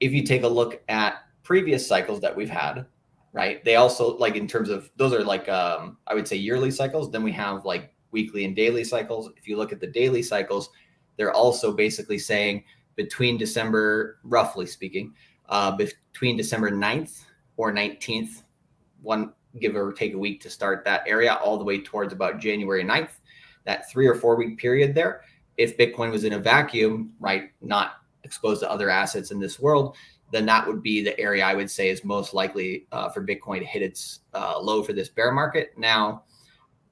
if you take a look at previous cycles that we've had, right? They also like in terms of those are like I would say yearly cycles. Then we have like weekly and daily cycles. If you look at the daily cycles, they're also basically saying between December, roughly speaking, between December 9th or 19th, one give or take a week to start that area, all the way towards about January 9th, that 3 or 4 week period there. If Bitcoin was in a vacuum, right, not exposed to other assets in this world, then that would be the area I would say is most likely for Bitcoin to hit its low for this bear market. Now,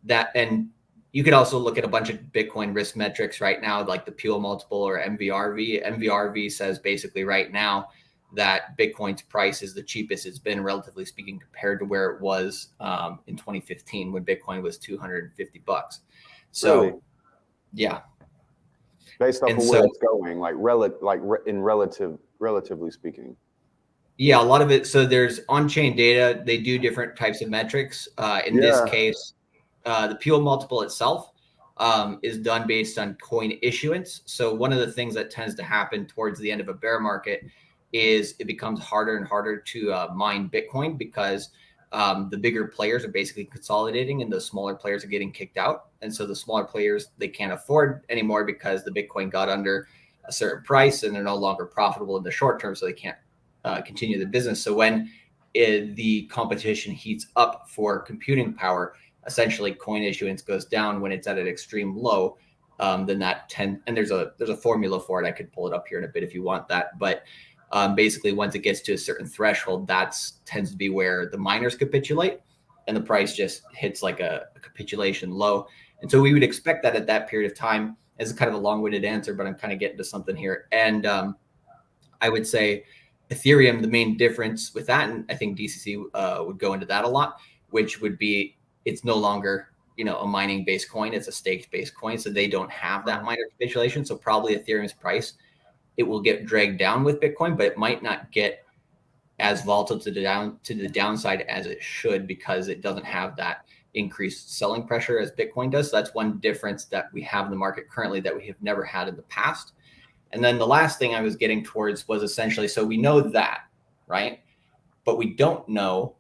that and you could also look at a bunch of Bitcoin risk metrics right now, like the Peel multiple or MVRV. MVRV says basically right now that Bitcoin's price is the cheapest it's been, relatively speaking, compared to where it was in 2015 when Bitcoin was $250. So, Really? yeah. Based off And of so, where it's going, relatively speaking. yeah, a lot of it. So there's on-chain data. They do different types of metrics. In this Yeah. case, the Peel multiple itself is done based on coin issuance. So one of the things that tends to happen towards the end of a bear market is it becomes harder and harder to mine Bitcoin because the bigger players are basically consolidating and the smaller players are getting kicked out. And so the smaller players, they can't afford anymore because the Bitcoin got under a certain price and they're no longer profitable in the short term. So they can't continue the business. So when the competition heats up for computing power, essentially coin issuance goes down when it's at an extreme low. Then and there's a formula for it. I could pull it up here in a bit if you want that. But basically, once it gets to a certain threshold, tends to be where the miners capitulate, and the price just hits like a capitulation low. And so we would expect that at that period of time. As kind of a long-winded answer, but I'm kind of getting to something here. And I would say Ethereum, the main difference with that, and I think DCC would go into that a lot, which would be it's no longer a mining based coin, it's a staked based coin, so they don't have that miner capitulation. So probably Ethereum's price, it will get dragged down with Bitcoin, but it might not get as volatile to the downside as it should because it doesn't have that increased selling pressure as Bitcoin does. So that's one difference that we have in the market currently that we have never had in the past. And then the last thing I was getting towards was essentially, so we know that, right? But we don't know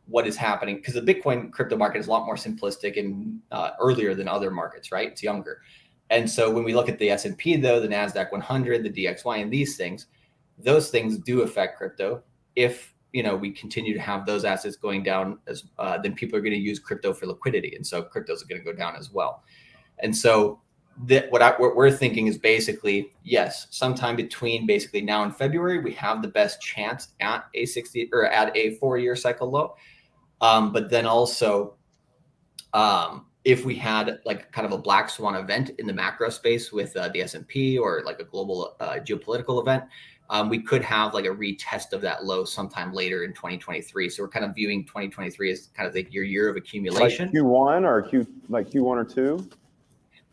what is happening because the Bitcoin crypto market is a lot more simplistic and earlier than other markets, right? It's younger. And so when we look at the S&P, though, the NASDAQ 100, the DXY, and these things, those things do affect crypto. If we continue to have those assets going down, then people are going to use crypto for liquidity, and so cryptos are going to go down as well. And so what we're thinking is basically, yes, sometime between basically now and February, we have the best chance at a 60 or at a 4-year cycle low. But then also, if we had like kind of a black swan event in the macro space with the S&P or like a global geopolitical event, we could have like a retest of that low sometime later in 2023. So we're kind of viewing 2023 as kind of like your year of accumulation. Like Q1 or Q1 or 2?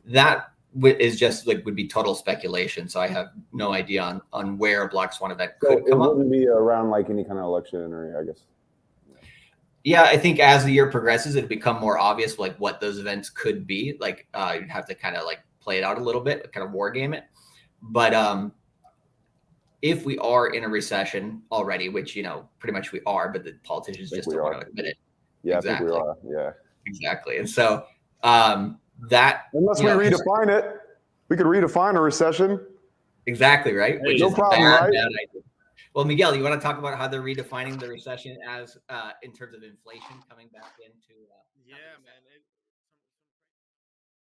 That is just like would be total speculation. So I have no idea on where a black swan event could come up. It wouldn't be around like any kind of election, or I guess. Yeah, I think as the year progresses, it'll become more obvious like what those events could be. Like you'd have to kind of like play it out a little bit, kind of war game it. But if we are in a recession already, which pretty much we are, but the politicians just don't want to admit it. Yeah, exactly. I think we are. Yeah, exactly. And so that unless we redefine it, we could redefine a recession. Exactly right. Which no problem, right? Bad idea. Well, Miguel, you want to talk about how they're redefining the recession as in terms of inflation coming back into? Yeah, man.